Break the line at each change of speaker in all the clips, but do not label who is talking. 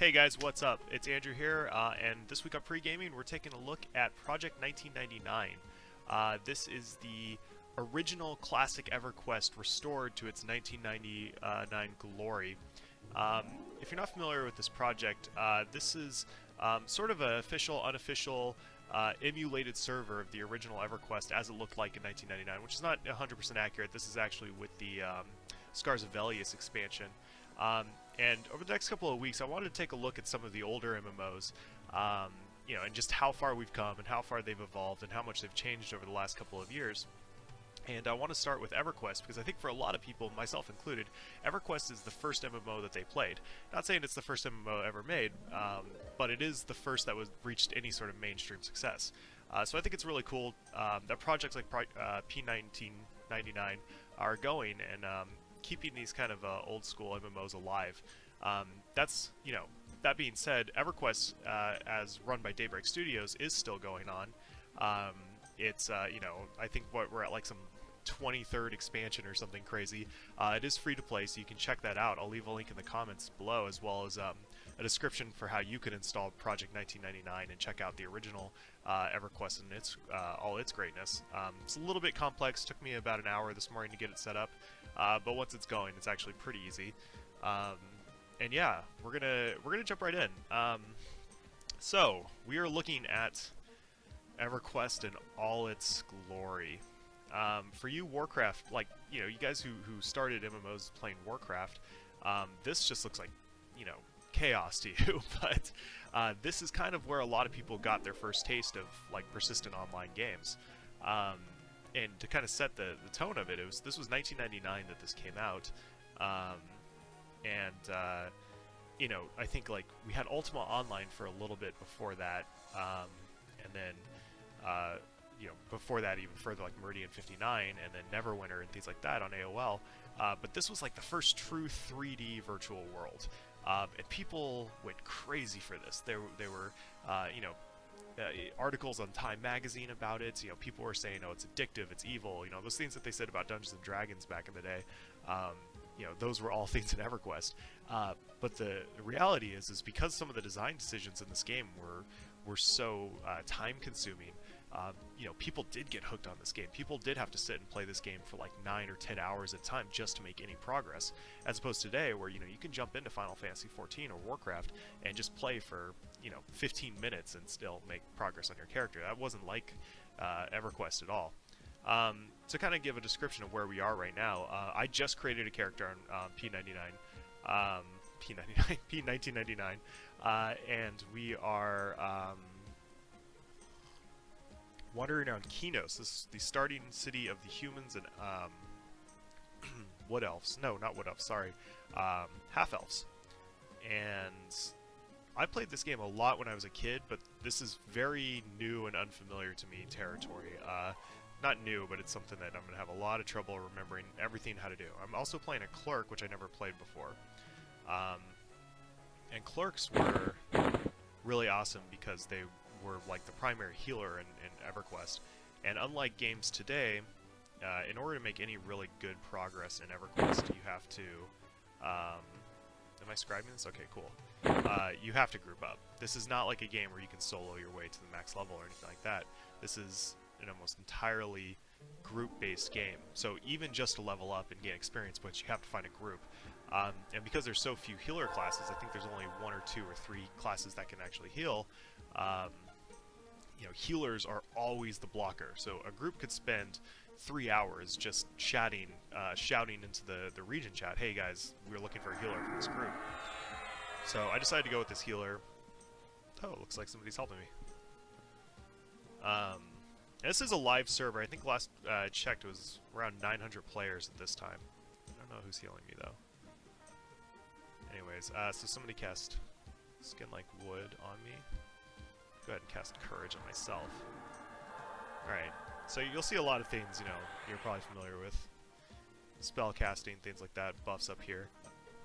Hey guys, what's up? It's Andrew here, and this week on PreGaming, we're taking a look at Project 1999. This is the original classic EverQuest restored to its 1999 glory. If you're not familiar with this project, this is sort of an official, unofficial, emulated server of the original EverQuest as it looked like in 1999, which is not 100% accurate. This is actually with the Scars of Velius expansion. And over the next couple of weeks, I wanted to take a look at some of the older MMOs, and just how far we've come and how far they've evolved and how much they've changed over the last couple of years. And I want to start with EverQuest because I think for a lot of people, myself included, EverQuest is the first MMO that they played. Not saying it's the first MMO ever made, but it is the first that was reached any sort of mainstream success. So I think it's really cool that projects like P1999 are going and keeping these kind of old school MMOs alive. That being said, EverQuest, as run by Daybreak Studios, is still going on. I think we're at like some 23rd expansion or something crazy. It is free to play, so you can check that out. I'll leave a link in the comments below, as well as a description for how you can install Project 1999 and check out the original EverQuest and all its greatness. It's a little bit complex. Took me about an hour this morning to get it set up, but once it's going, it's actually pretty easy. And yeah, we're gonna jump right in. So we are looking at EverQuest in all its glory. For you Warcraft, you guys who started MMOs playing Warcraft, this just looks like, chaos to you. But this is kind of where a lot of people got their first taste of persistent online games. And to kind of set the tone of it, this was 1999 that this came out. I think we had Ultima Online for a little bit before that, and then before that even further, like Meridian 59, and then Neverwinter and things like that on AOL. But this was like the first true 3D virtual world, and people went crazy for this. There were articles on Time Magazine about it. People were saying, "Oh, it's addictive, it's evil." Those things that they said about Dungeons and Dragons back in the day. Those were all things in EverQuest. But the reality is because some of the design decisions in this game were so time-consuming, people did get hooked on this game. People did have to sit and play this game for like 9 or 10 hours at a time just to make any progress, as opposed to today where you can jump into Final Fantasy 14 or Warcraft and just play for 15 minutes and still make progress on your character. That wasn't like EverQuest at all. To kind of give a description of where we are right now, I just created a character on P1999, and we are wandering around Kinos. This is the starting city of the humans and Wood Elves. No, not Wood Elves. Sorry, Half Elves. And I played this game a lot when I was a kid, but this is very new and unfamiliar to me territory. Not new, but it's something that I'm going to have a lot of trouble remembering everything how to do. I'm also playing a Cleric, which I never played before. And Clerics were really awesome because they were like the primary healer in EverQuest. And unlike games today, in order to make any really good progress in EverQuest, you have to... am I scribing this? Okay, cool. You have to group up. This is not like a game where you can solo your way to the max level or anything like that. This is an almost entirely group-based game. So even just to level up and gain experience points, you have to find a group. And because there's so few healer classes, I think there's only 1 or 2 or 3 classes that can actually heal. Healers are always the blocker. So a group could spend 3 hours just shouting into the region chat, "Hey guys, we're looking for a healer for this group." So I decided to go with this healer. Oh, it looks like somebody's helping me. This is a live server. I think last I checked it was around 900 players at this time. I don't know who's healing me though. Anyways, so somebody cast Skin Like Wood on me. Go ahead and cast Courage on myself. Alright, so you'll see a lot of things, you're probably familiar with. Spell casting, things like that, buffs up here.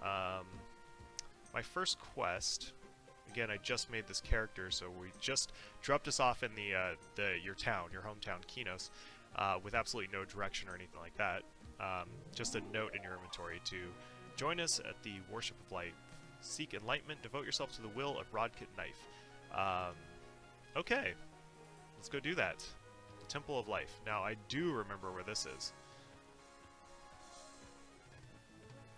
My first quest, again, I just made this character, so we just dropped us off in your hometown, Kinos, with absolutely no direction or anything like that. Just a note in your inventory to join us at the Worship of Light Seek enlightenment. Devote yourself to the will of Rodkit Knife. Okay. Let's go do that. The Temple of Life. Now, I do remember where this is.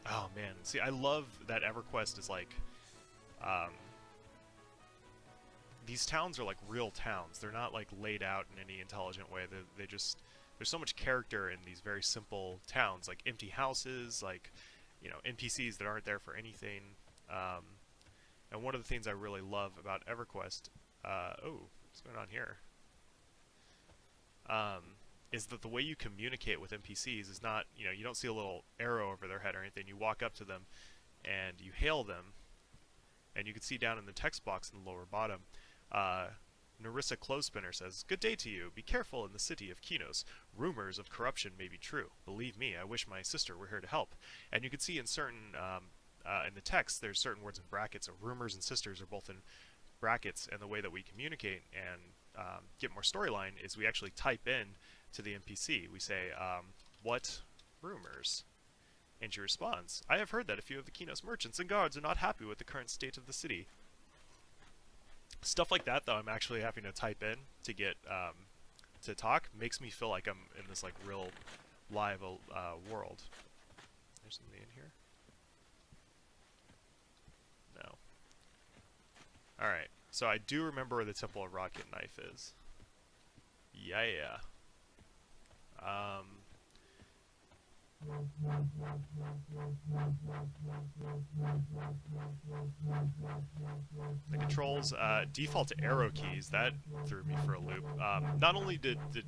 Oh, man. See, I love that EverQuest is like... these towns are like real towns. They're not like laid out in any intelligent way. They just... There's so much character in these very simple towns, like empty houses, like, you know, NPCs that aren't there for anything. And one of the things I really love about EverQuest... oh, what's going on here? Is that the way you communicate with NPCs is not, you know, you don't see a little arrow over their head or anything. You walk up to them and you hail them, and you can see down in the text box in the lower bottom, Narissa Clothespinner says, "Good day to you. Be careful in the city of Kinos. Rumors of corruption may be true. Believe me, I wish my sister were here to help." And you can see in certain, in the text, there's certain words in brackets. So rumors and sisters are both in brackets, and the way that we communicate and get more storyline is we actually type in to the NPC. We say, "What rumors?" And she responds, "I have heard that a few of the Kinos merchants and guards are not happy with the current state of the city." Stuff like that, though, I'm actually having to type in to get to talk, makes me feel like I'm in this like real live world. There's something in here. No. All right. So I do remember where the Temple of Rodkit Knife is. Yeah. The controls default to arrow keys. That threw me for a loop. Not only did the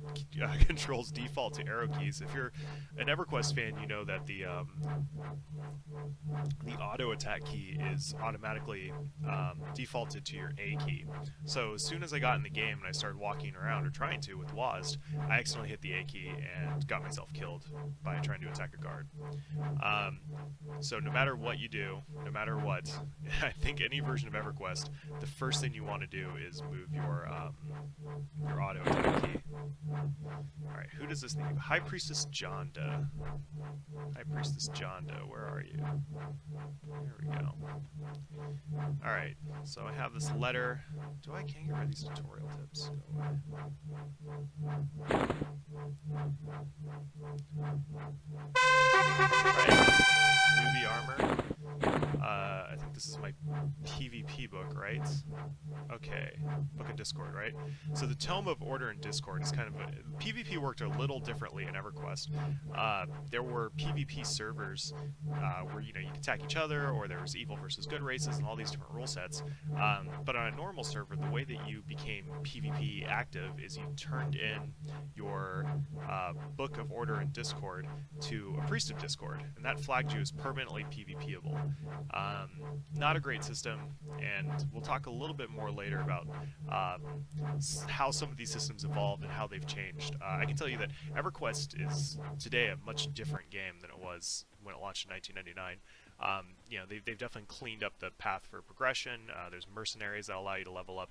controls default to arrow keys, if you're an EverQuest fan, you know that the auto attack key is automatically defaulted to your A key. So as soon as I got in the game and I started walking around or trying to with WASD, I accidentally hit the A key and got myself killed by trying to attack a guard. So no matter what you do, no matter what, I think any version of EverQuest, the first thing you want to do is move your auto attack key. Alright, who does this need? High Priestess Jonda. High Priestess Jonda, where are you? There we go. Alright, so I have this letter. Can't get rid of these tutorial tips. Go away. Right. Newbie armor. I think this is my PvP book, right? Okay. Book of Discord, right? So the Tome of Order and Discord is kind of PvP worked a little differently in EverQuest. There were PvP servers where, you know, you could attack each other, or there was evil versus good races and all these different rule sets. But on a normal server, the way that you became PvP active is you turned in your Book of Order and Discord to a Priest of Discord, and that flagged you as permanently PvPable. Not a great system, and we'll talk a little bit more later about how some of these systems evolved and how they've changed. I can tell you that EverQuest is today a much different game than it was when it launched in 1999. You know, they've definitely cleaned up the path for progression. There's mercenaries that allow you to level up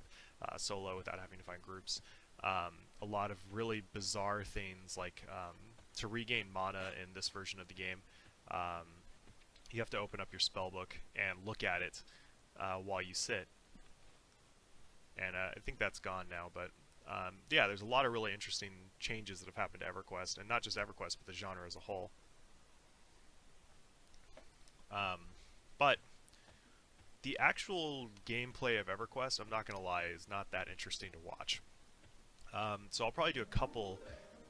solo without having to find groups. A lot of really bizarre things like to regain mana in this version of the game, you have to open up your spellbook and look at it while you sit. And I think that's gone now, but yeah, there's a lot of really interesting changes that have happened to EverQuest, and not just EverQuest, but the genre as a whole. But the actual gameplay of EverQuest, I'm not going to lie, is not that interesting to watch. So I'll probably do a couple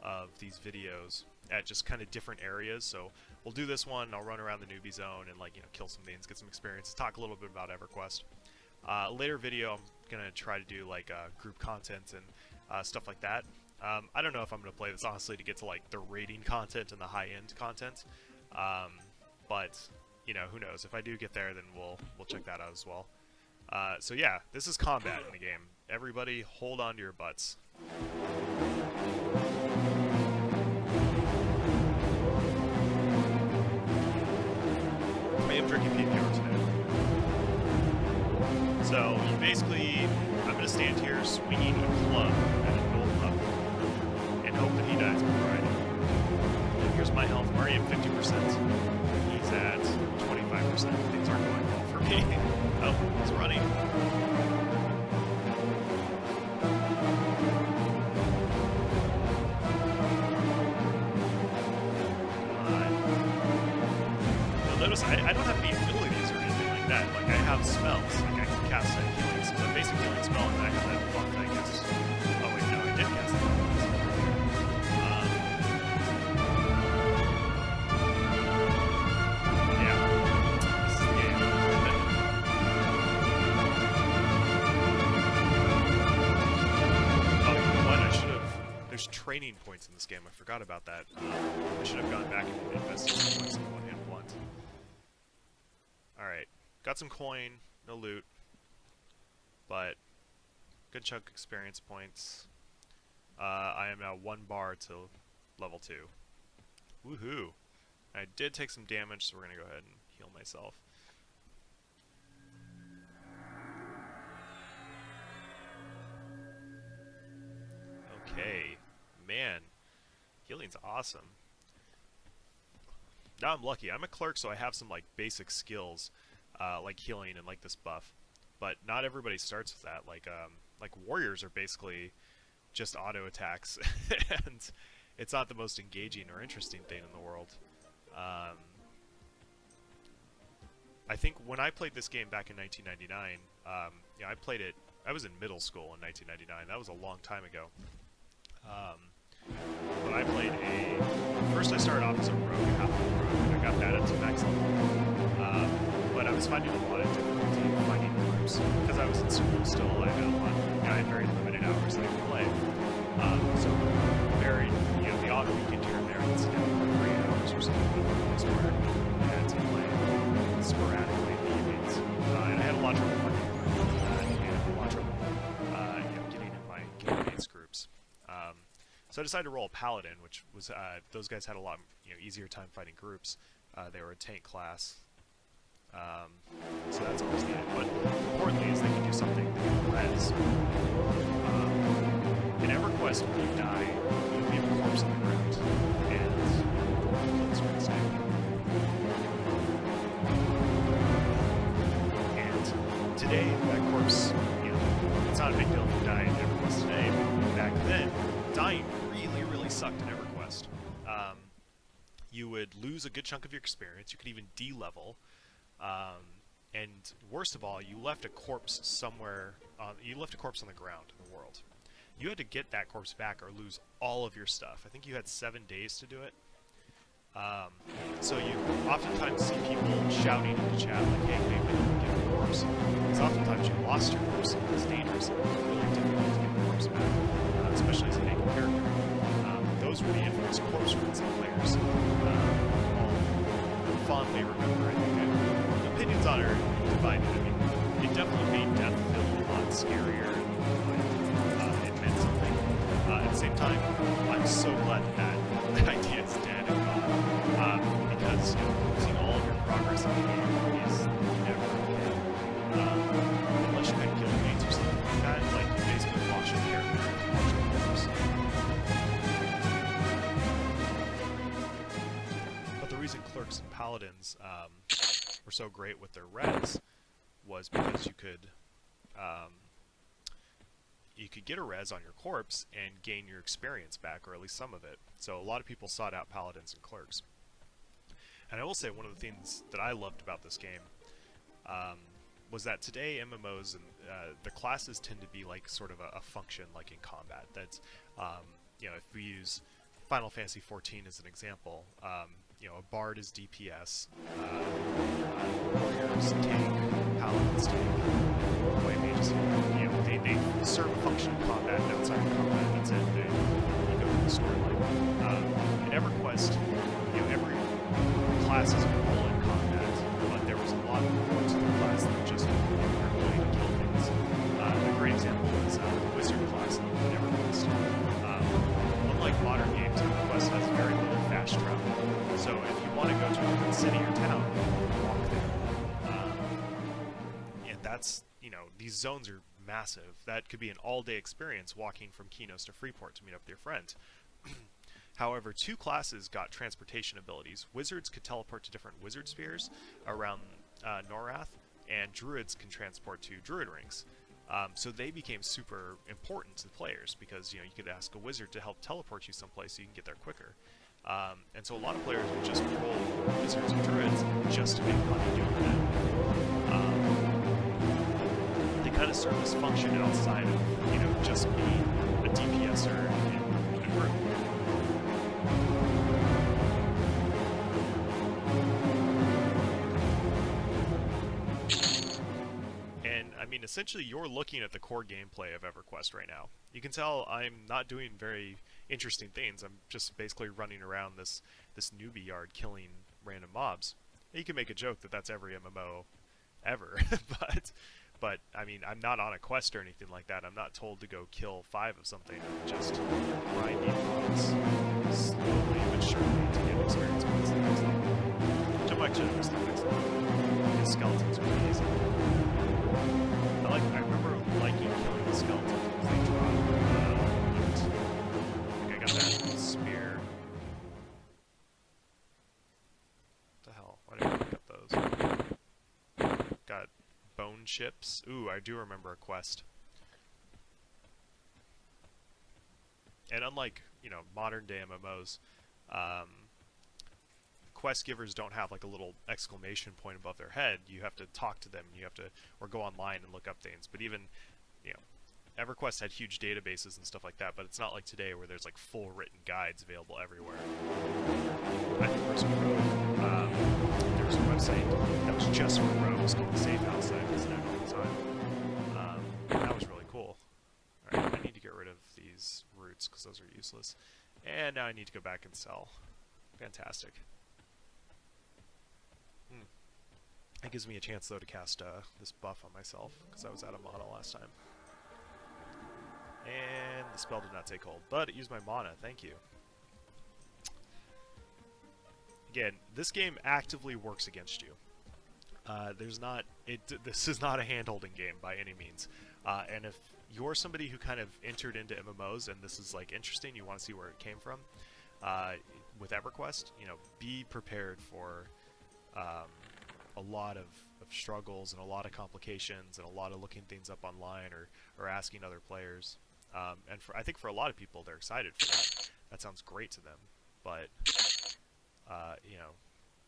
of these videos at just kind of different areas. So we'll do this one, I'll run around the newbie zone and, like, you know, kill some things, get some experience, talk a little bit about EverQuest. Later video, I'm going to try to do, like, group content and stuff like that. I don't know if I'm going to play this, honestly, to get to, like, the rating content and the high-end content. But, you know, who knows? If I do get there, then we'll check that out as well. So yeah, this is combat in the game. Everybody hold on to your butts. I am drinking PPR today. So you basically, I'm going to stand here swinging a club at a gold up and hope that he dies before I do. Here's my health. I'm already at 50%. He's at 25%. Things aren't going well for me. Oh, he's running. You'll notice I don't have any abilities or anything like that. Like, I have spells. Like, I can cast a healing spell, a basic healing spell, and then I have that buff that I guess. Oh, wait, no, I did cast that buff. Yeah. This is the game. Oh, you know what? I should have... There's training points in this game. I forgot about that. I should have gone back and invested some points in one-hand blunt. Alright. Got some coin, no loot, but good chunk of experience points. I am now 1 bar to level 2. Woohoo! I did take some damage, so we're going to go ahead and heal myself. Okay. Man, healing's awesome. Now I'm lucky. I'm a cleric, so I have some like basic skills, like healing and like this buff. But not everybody starts with that. Like warriors are basically just auto attacks, and it's not the most engaging or interesting thing in the world. I think when I played this game back in 1999, yeah, I played it. I was in middle school in 1999. That was a long time ago. But I played first I started off as a rogue, half a rogue, and I got that up to max level. But I was finding a lot of difficulty finding groups. Because I was in school still, I had very limited hours that I could play. So very, the odd weekend here and there, I'd sit down for 3 hours or something for the most part. I had to play sporadically in the evenings. And I had a lot of trouble finding groups, and a lot of trouble, getting in my game-mates groups. So I decided to roll a paladin, which was those guys had a lot easier time fighting groups. They were a tank class, so that's always needed. But importantly is they can do something that can res. In EverQuest, when you die, you leave a corpse on the ground, and kill the screen snake. And today, that corpse, it's not a big deal if you die in EverQuest today, but back then, dying really sucked in EverQuest. You would lose a good chunk of your experience. You could even de-level. And worst of all, you left a corpse somewhere. You left a corpse on the ground in the world. You had to get that corpse back or lose all of your stuff. I think you had 7 days to do it. So you oftentimes see people shouting in the chat like, "Hey, we didn't get a corpse." Because oftentimes you lost your corpse. It's dangerous. It's really difficult to get the corpse back, especially as a naked character. Those were the infamous corpse runs in players. All fondly remember. I think opinions on it are divided. I mean, it definitely made death feel a lot scarier. It meant something. At the same time, I'm so glad that idea is dead and gone. Because losing all of your progress in the game is never okay. Unless you had killed mates or something like that, like you basically lost your character and lost your corpse. But the reason clerks and paladins were so great with their res was because you could get a res on your corpse and gain your experience back, or at least some of it. So a lot of people sought out paladins and clerks. And I will say one of the things that I loved about this game was that today MMOs and the classes tend to be like sort of a function like in combat. That's if we use Final Fantasy XIV as an example, a bard is DPS, warriors tank, paladins tank, white mages, they serve a function in combat, and outside of combat, that's it. They go through the storyline. In EverQuest, every class is a role in combat, but there was a lot more to the class than just your ability to kill things. A great example is the wizard class in EverQuest. Unlike modern games, EverQuest has very little fast travel. So if you want to go to a different city or town, you can walk there. And that's, these zones are massive. That could be an all-day experience walking from Kinos to Freeport to meet up with your friend. However, 2 classes got transportation abilities. Wizards could teleport to different wizard spheres around Norath, and druids can transport to druid rings. So they became super important to players because you could ask a wizard to help teleport you someplace so you can get there quicker. And so a lot of players would just roll wizards and druids just to make money doing that. They kind of serve this function outside of just being a DPSer in a group. I mean, essentially, you're looking at the core gameplay of EverQuest right now. You can tell I'm not doing very interesting things. I'm just basically running around this newbie yard killing random mobs. And you can make a joke that that's every MMO ever, but I mean, I'm not on a quest or anything like that. I'm not told to go kill 5 of something. I'm just grinding mobs slowly but surely to get experience points to the next level. Which I'm actually just the next level. Because skeletons are really easy. I remember liking killing the skeletons because they drop loot. I got that spear. What the hell? Why did I pick up those? Got bone chips. Ooh, I do remember a quest. And unlike, modern day MMOs, quest givers don't have like a little exclamation point above their head. You have to talk to them. You have to, or go online and look up things. But even, EverQuest had huge databases and stuff like that. But it's not like today where there's like full written guides available everywhere. I think for some rogue, there was a website that was just for rogues called the Safe House that I visited all the time. That was really cool. All right, I need to get rid of these roots because those are useless. And now I need to go back and sell. Fantastic. It gives me a chance, though, to cast this buff on myself, because I was out of mana last time. And the spell did not take hold, but it used my mana, thank you. Again, this game actively works against you. This is not a hand-holding game by any means. And if you're somebody who kind of entered into MMOs and this is like interesting, you want to see where it came from, with EverQuest, be prepared for a lot of struggles and a lot of complications and a lot of looking things up online or asking other players. And I think for a lot of people, they're excited for that. That sounds great to them. But,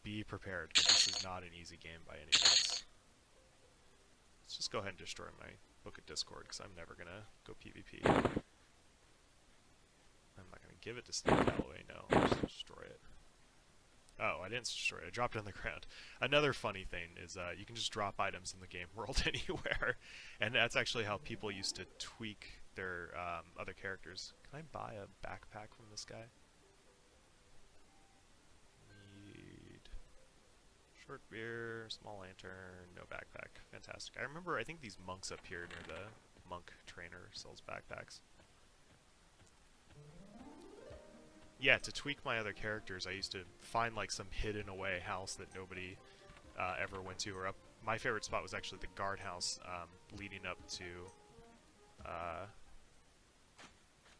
be prepared, because this is not an easy game by any means. Let's just go ahead and destroy my Book of Discord, because I'm never going to go PvP. I'm not going to give it to Snake Galloway, no. I'll just destroy it. Oh, I didn't destroy it. I dropped it on the ground. Another funny thing is you can just drop items in the game world anywhere. And that's actually how people used to tweak their other characters. Can I buy a backpack from this guy? Need short beer, small lantern, no backpack. Fantastic. I think these monks up here near the monk trainer sells backpacks. Yeah, to tweak my other characters, I used to find like some hidden away house that nobody ever went to, or up. My favorite spot was actually the guardhouse leading up to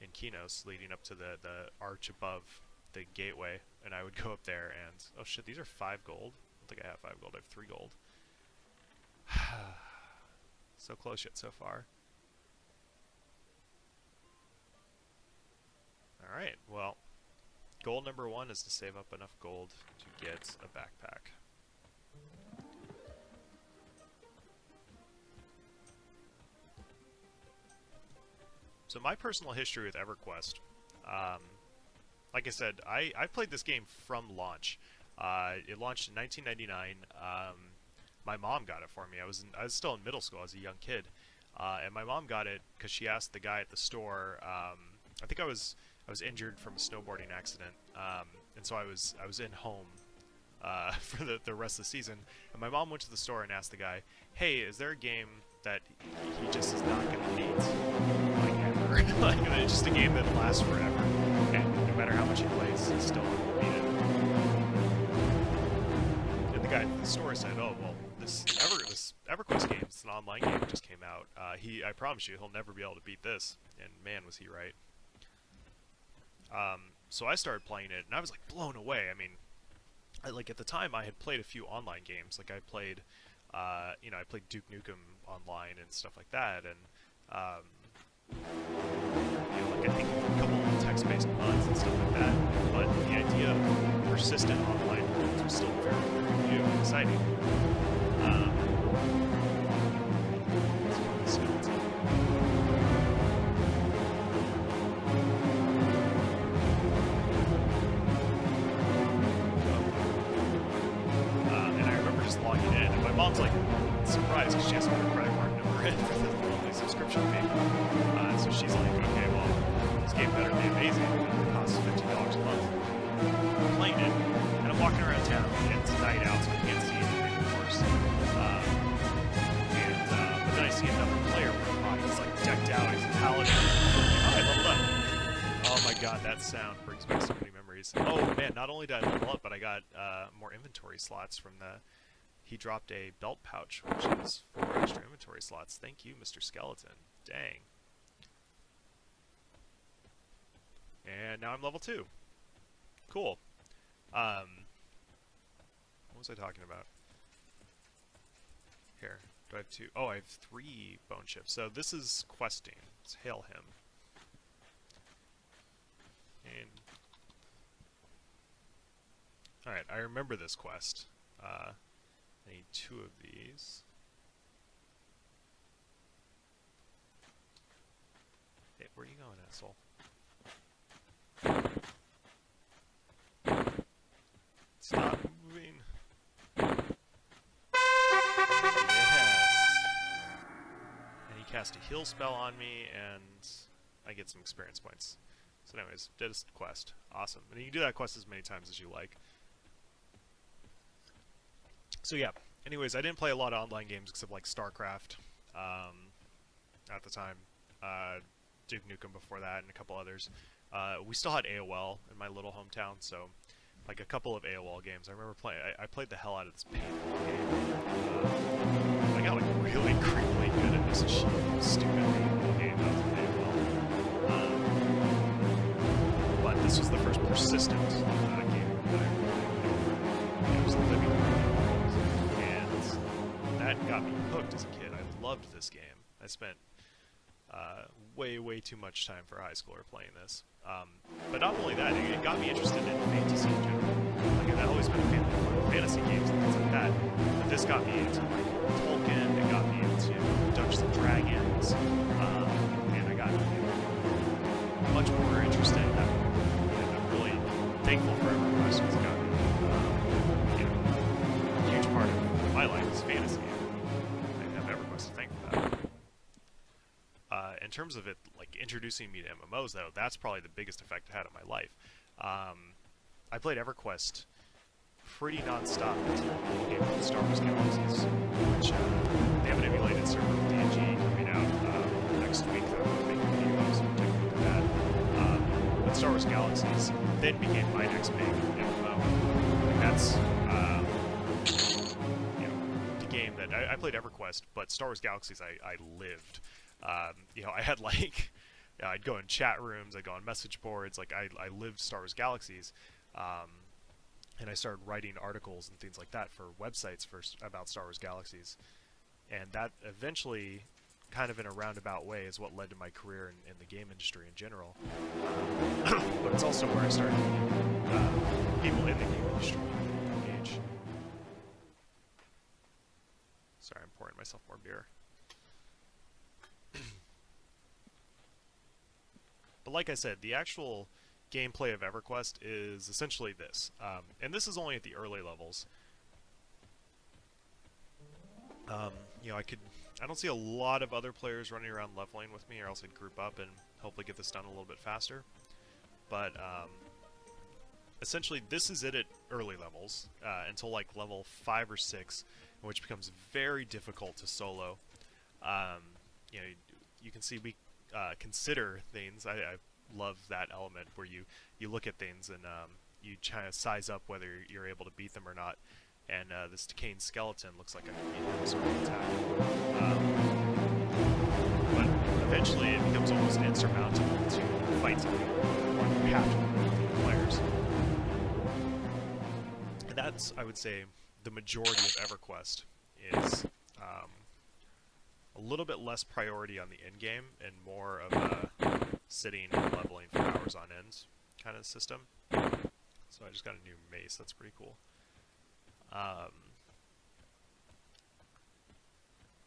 in Kinos, leading up to the arch above the gateway, and I would go up there and oh shit, these are 5 gold. I don't think I have 5 gold. I have 3 gold. So close yet so far. All right, well. Goal number 1 is to save up enough gold to get a backpack. So my personal history with EverQuest, like I said, I played this game from launch. It launched in 1999. My mom got it for me. I was still in middle school. I was a young kid, and my mom got it because she asked the guy at the store. I think I was injured from a snowboarding accident, and so I was in home for the rest of the season. And my mom went to the store and asked the guy, "Hey, is there a game that he just is not going to beat, like ever? Like it's just a game that lasts forever, and no matter how much he plays, he still won't beat it." And the guy at the store said, "Oh well, this EverQuest game, it's an online game, just came out. I promise you, he'll never be able to beat this." And man, was he right. So I started playing it, and I was like blown away. I mean, like at the time, I had played a few online games. Like I played You know, I played Duke Nukem online and stuff like that, and you know, like I think a couple of text-based mods and stuff like that. But the idea of persistent online worlds was still very, very new and exciting. Let's go with the skeleton. And I remember just logging in, and my mom's like surprised because she has to put her credit card number in for the monthly subscription fee. So she's like, okay, well, this game better be amazing. It costs $15 a month. I'm playing it, and I'm walking around town, and it's night out, so I can't see anything, of course. But then I see another player where he's like decked out, he's a paladin. Oh, I leveled up. Oh my god, that sound brings back so many memories. Oh man, not only did I level up, but I got more inventory slots from the... He dropped a belt pouch, which is 4 extra inventory slots. Thank you, Mr. Skeleton. Dang. And now I'm level 2. Cool. What was I talking about? Here. Do I have 2? Oh, I have 3 bone chips. So this is questing. Let's hail him. And... Alright, I remember this quest. I need 2 of these. Hey, where are you going, asshole? Stop moving. Yes. And he cast a heal spell on me, and I get some experience points. So anyways, did a quest. Awesome. And you can do that quest as many times as you like. So yeah, anyways, I didn't play a lot of online games except like StarCraft at the time, Duke Nukem before that, and a couple others. We still had AOL in my little hometown, so like a couple of AOL games. I remember playing. I played the hell out of this paintball game. I got like really creepily good at this stupid paintball game that was in AOL. But this was the first persistent game that I played. It was living. That got me hooked as a kid. I loved this game. I spent way too much time for a high schooler playing this. But not only that, it got me interested in fantasy in general. Like, I'd always been a fan of fantasy games and things like that. But this got me into like Tolkien. It got me into Dungeons and Dragons, and I got much more interested in that. And I'm really thankful for EverQuest because it got me, you know, a huge part of my life is fantasy. I have EverQuest to thank for that. In terms of it, like, introducing me to MMOs, though, that's probably the biggest effect it had on my life. I played EverQuest pretty non-stop until a little game called Star Wars Galaxies, which they have an emulated server with D&G coming out next week that I'm going to make a video of, so we'll take a look at that. But Star Wars Galaxies then became my next big MMO. And that's... the game that I played EverQuest, but Star Wars Galaxies I lived. You know, I had like, I'd go in chat rooms, I'd go on message boards, like I lived Star Wars Galaxies, and I started writing articles and things like that for websites about Star Wars Galaxies, and that eventually, kind of in a roundabout way, is what led to my career in the game industry in general. But it's also where I started meeting people in the game industry engage. Sorry, I'm pouring myself more beer. But like I said, the actual gameplay of EverQuest is essentially this. And this is only at the early levels. You know, I don't see a lot of other players running around leveling with me, or else I'd group up and hopefully get this done a little bit faster. But essentially, this is it at early levels, until like level 5 or 6, which becomes very difficult to solo. You know, you can see we consider things. I love that element where you look at things and you try to size up whether you're able to beat them or not. And this decaying skeleton looks like I can beat him sort of attack. But eventually it becomes almost insurmountable to fight something. You have to with the players. And that's, I would say, the majority of EverQuest is a little bit less priority on the end game and more of a sitting and leveling for hours on end kind of system. So I just got a new mace. That's pretty cool.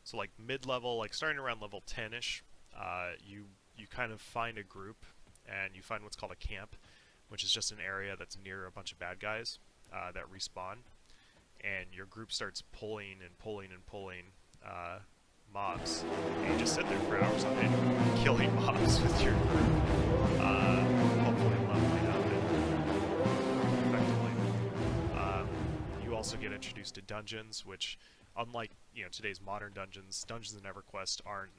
So like mid-level, like starting around level 10-ish, you kind of find a group and you find what's called a camp, which is just an area that's near a bunch of bad guys that respawn, and your group starts pulling and pulling and pulling mobs, and you just sit there for hours on end killing mobs with your group, hopefully leveling up and effectively. You also get introduced to dungeons, which, unlike today's modern dungeons in EverQuest aren't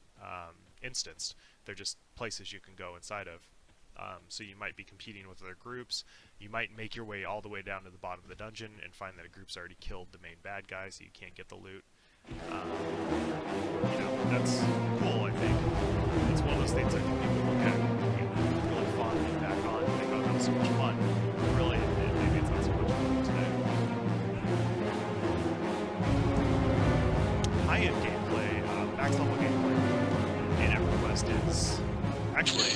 instanced. They're just places you can go inside of. So you might be competing with other groups. You might make your way all the way down to the bottom of the dungeon and find that a group's already killed the main bad guy, so you can't get the loot. That's cool, I think. It's one of those things I think people look at really fondly back on and think, oh, that was so much fun. But really, maybe it's not so much fun today. High-end gameplay, max level gameplay in EverQuest is actually,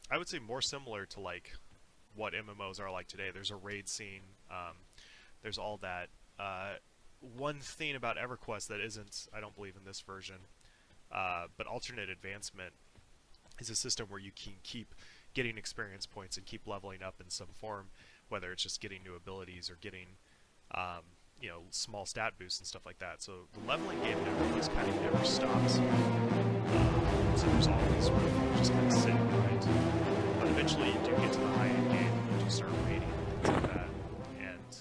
I would say, more similar to like what MMOs are like today. There's a raid scene. There's all that. One thing about EverQuest that isn't, I don't believe, in this version, but alternate advancement is a system where you can keep getting experience points and keep leveling up in some form, whether it's just getting new abilities or getting small stat boosts and stuff like that. So the leveling game in EverQuest kind of never stops. So there's always room for just kind of sitting behind. But eventually you do get to the high-end game, you do start raiding and things like that. And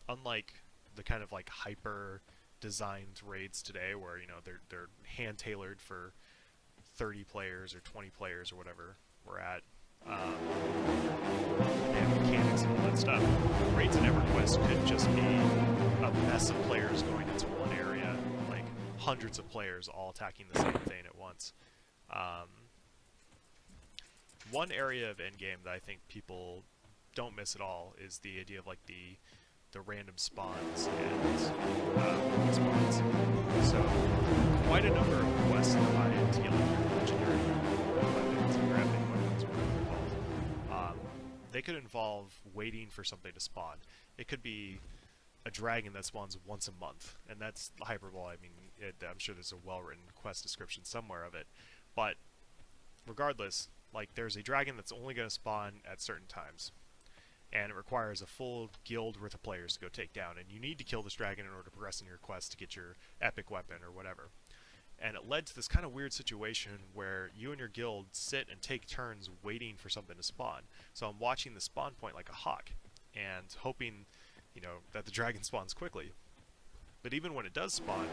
unlike the kind of like hyper-designed raids today, where they're hand-tailored for 30 players or 20 players or whatever we're at, they have mechanics and all that stuff. Raids in EverQuest could just be a mess of players going into one area, like hundreds of players all attacking the same thing at once. One area of Endgame that I think people don't miss at all is the idea of like the random spawns and spawns. So quite a number of quests in the high-end to get like your legendary weapons and epic weapons, whatever they're called. They could involve waiting for something to spawn. It could be a dragon that spawns once a month, and that's hyperbole. I mean, I'm sure there's a well-written quest description somewhere of it, but regardless, like there's a dragon that's only going to spawn at certain times, and it requires a full guild worth of players to go take down, and you need to kill this dragon in order to progress in your quest to get your epic weapon or whatever. And it led to this kind of weird situation where you and your guild sit and take turns waiting for something to spawn. So I'm watching the spawn point like a hawk and hoping, that the dragon spawns quickly. But even when it does spawn,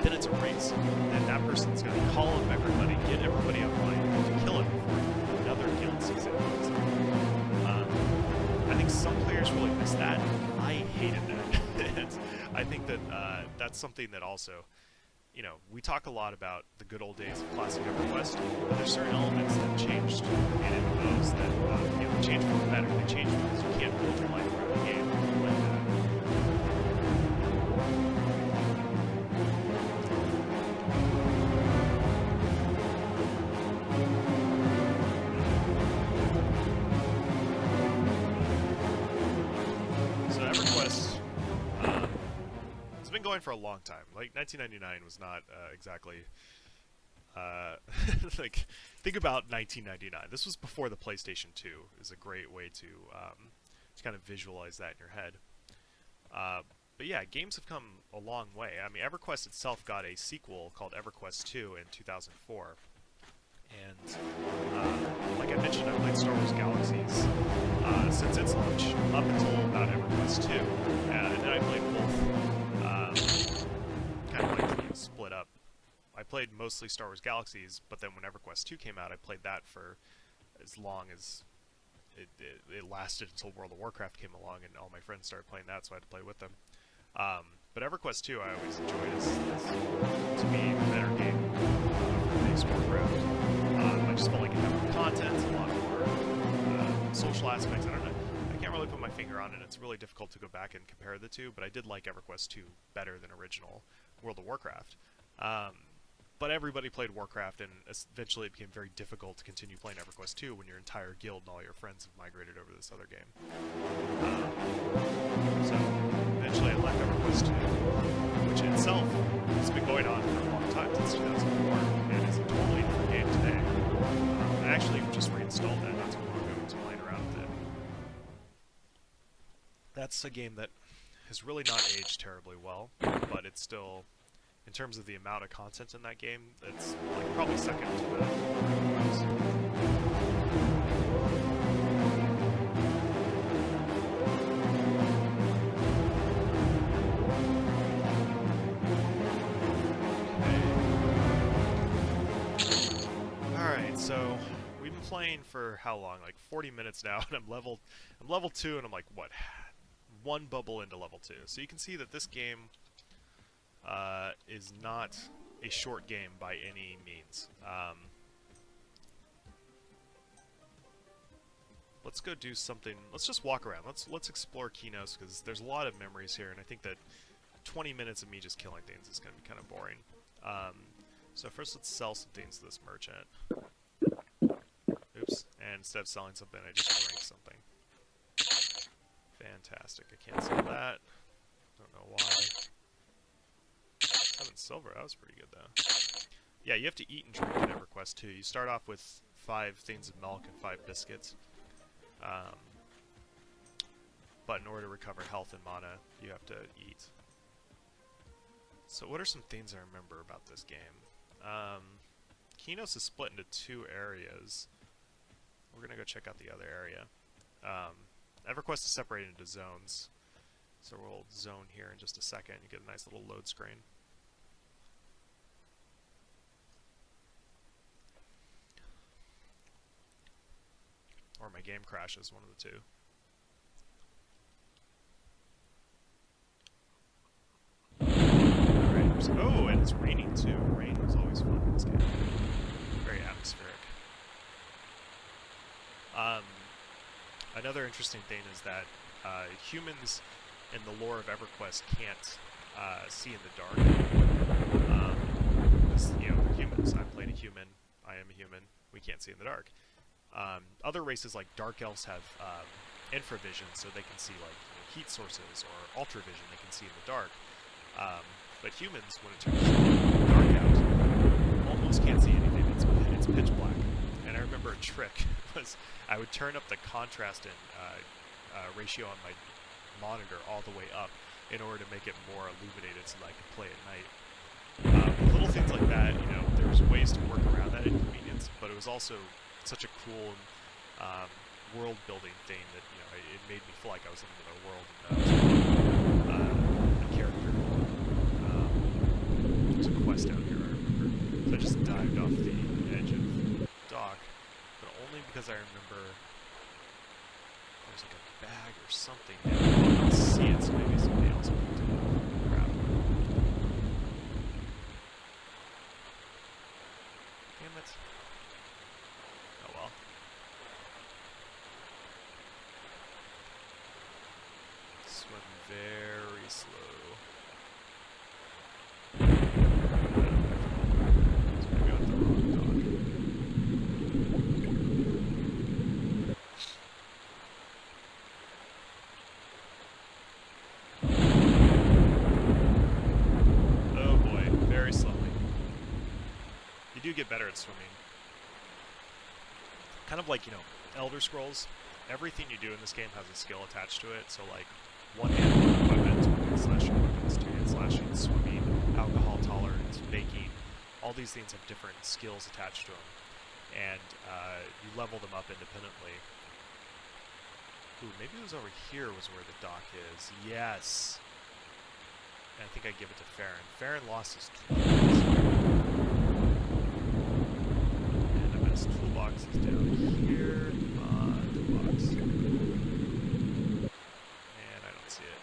then it's a race. And that person's going to call up everybody, get everybody online to kill it before another guild sees it. I think some players really miss that. I hated that. I think that that's something that also, we talk a lot about the good old days of classic EverQuest, but there's certain elements that changed in MMOs that, they changed for the better. They changed because you can't build your life around the game like that. So EverQuest, it's been going for a long time. Like 1999 was not exactly like, think about 1999. This was before the PlayStation 2. Is a great way to kind of visualize that in your head. But yeah, games have come a long way. I mean, EverQuest itself got a sequel called EverQuest 2 in 2004. And like I mentioned, I played Star Wars Galaxies since its launch up until about EverQuest 2. And then I played both, kind of like split up. I played mostly Star Wars Galaxies, but then when EverQuest 2 came out, I played that for as long as it lasted until World of Warcraft came along, and all my friends started playing that, so I had to play with them. But EverQuest 2 I always enjoyed as to me, a better game for base Warcraft. I just felt like it had more content, a lot more social aspects. I don't know. I really put my finger on it. It's really difficult to go back and compare the two, but I did like EverQuest 2 better than original World of Warcraft. But everybody played Warcraft, and eventually it became very difficult to continue playing EverQuest 2 when your entire guild and all your friends have migrated over to this other game. So eventually I left EverQuest 2, which in itself has been going on for a long time, since 2004, and is a totally different game today. I actually just reinstalled that not too long ago and was playing around with it. That's a game that has really not aged terribly well, but it's still, in terms of the amount of content in that game, it's like probably second to that. Alright, so we've been playing for how long? Like 40 minutes now, and I'm level 2, and I'm like, what? One bubble into level 2. So you can see that this game is not a short game by any means. Let's go do something. Let's just walk around. Let's explore Kinos, because there's a lot of memories here, and I think that 20 minutes of me just killing things is going to be kind of boring. So first, let's sell some things to this merchant. Oops. And instead of selling something, I just drank something. Fantastic. I can't sell that. Don't know why. 7 silver. That was pretty good, though. Yeah, you have to eat and drink in EverQuest 2. You start off with 5 things of milk and 5 biscuits. But in order to recover health and mana, you have to eat. So what are some things I remember about this game? Kinos is split into 2 areas. We're going to go check out the other area. EverQuest is separated into zones. So we'll zone here in just a second. You get a nice little load screen. Or my game crashes, one of the two. Alright, oh, and it's raining too. Rain is always fun in this game. Very atmospheric. Another interesting thing is that humans in the lore of EverQuest can't see in the dark. Because, you know, humans. I'm playing a human. I am a human. We can't see in the dark. Other races like Dark Elves have infravision, so they can see like heat sources, or ultravision, they can see in the dark. But humans, when it turns dark out, almost can't see anything. It's pitch black. And I remember a trick was I would turn up the contrast and ratio on my monitor all the way up in order to make it more illuminated so that I could play at night. Little things like that, you know, there's ways to work around that inconvenience, but it was also such a cool world-building thing that, you know, it made me feel like I was in another world and a character. There's a quest out here, I remember. So I just dived off the edge of the dock, but only because I remember there was like a bag or something. I don't see it, so maybe somebody else picked it up. Crap. Damn it. Oh well. Swim very slow. So maybe on the wrong dock. Oh boy, very slowly. You do get better at swimming. Kind of like, you know, Elder Scrolls, everything you do in this game has a skill attached to it. So like one-hand weapons, one-hand slashing weapons, two-hand slashing, swimming, alcohol tolerance, baking, all these things have different skills attached to them. And you level them up independently. Ooh, maybe it was over here was where the dock is. Yes! And I think I give it to Farron. Farron lost his toolbox. And I bet his toolbox is down here. Toolbox. And I don't see it.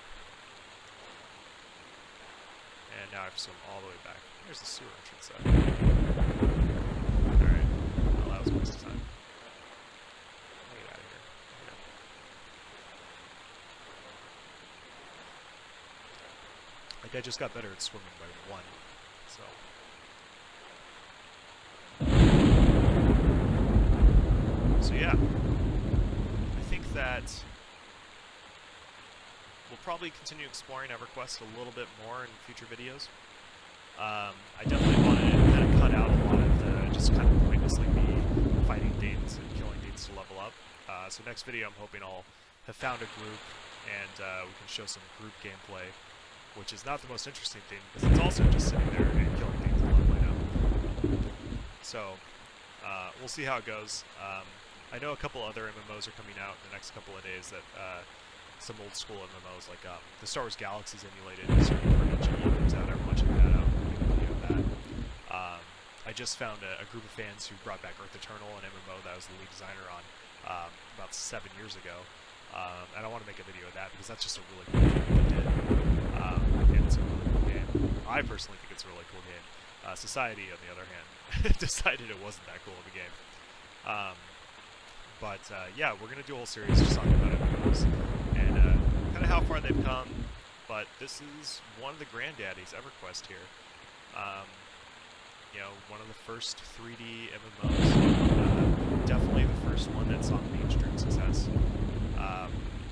And now I have to swim all the way back. Here's the sewer entrance side. Alright. Well, that was a waste of time. I'll get out of here. Like, I just got better at swimming by 1, so... So yeah, I think that we'll probably continue exploring EverQuest a little bit more in future videos. I definitely want to kind of cut out a lot of the just kind of pointless, like, me fighting Danes and killing Danes to level up. So next video I'm hoping I'll have found a group and we can show some group gameplay, which is not the most interesting thing because it's also just sitting there and killing Danes to level up. So we'll see how it goes. I know a couple other MMOs are coming out in the next couple of days that some old school MMOs, like the Star Wars Galaxy's emulated, certainly for HE comes out, everyone check that out, we'll make a video of that. I just found a group of fans who brought back Earth Eternal, an MMO that I was the lead designer on about 7 years ago, and I want to make a video of that because that's just a really cool thing they did, and it's a really cool game. I personally think it's a really cool game. Society, on the other hand, decided it wasn't that cool of a game. But yeah, we're going to do a whole series just talking about MMOs and kind of how far they've come. But this is one of the granddaddies, EverQuest here. You know, one of the first 3D MMOs. Definitely the first one that saw mainstream success.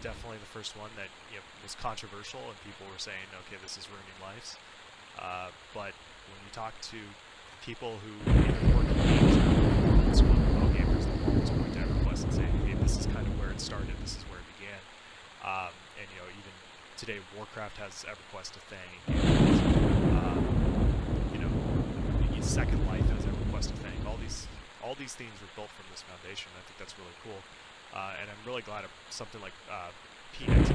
Definitely the first one that, you know, was controversial and people were saying, okay, this is ruining lives. But when you talk to people who either work in games or old school MMO gamers, they'll always point to EverQuest and say, hey, this is kind of where it started, this is where it began. And, you know, even today, Warcraft has EverQuest a thing, and, you know, Second Life has EverQuest a thing. All these things were built from this foundation. I think that's really cool. And I'm really glad something like Peanuts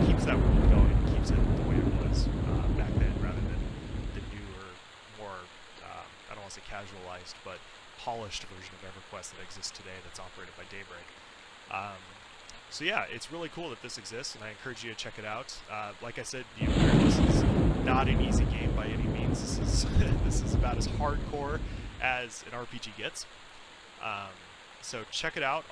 keeps that world going, keeps it the way it was back then, rather than the newer, more, I don't want to say casualized, but polished version of EverQuest that exists today that's operated by Daybreak. So yeah, it's really cool that this exists, and I encourage you to check it out. Like I said, be aware this is not an easy game by any means. This is this is about as hardcore as an RPG gets. So check it out.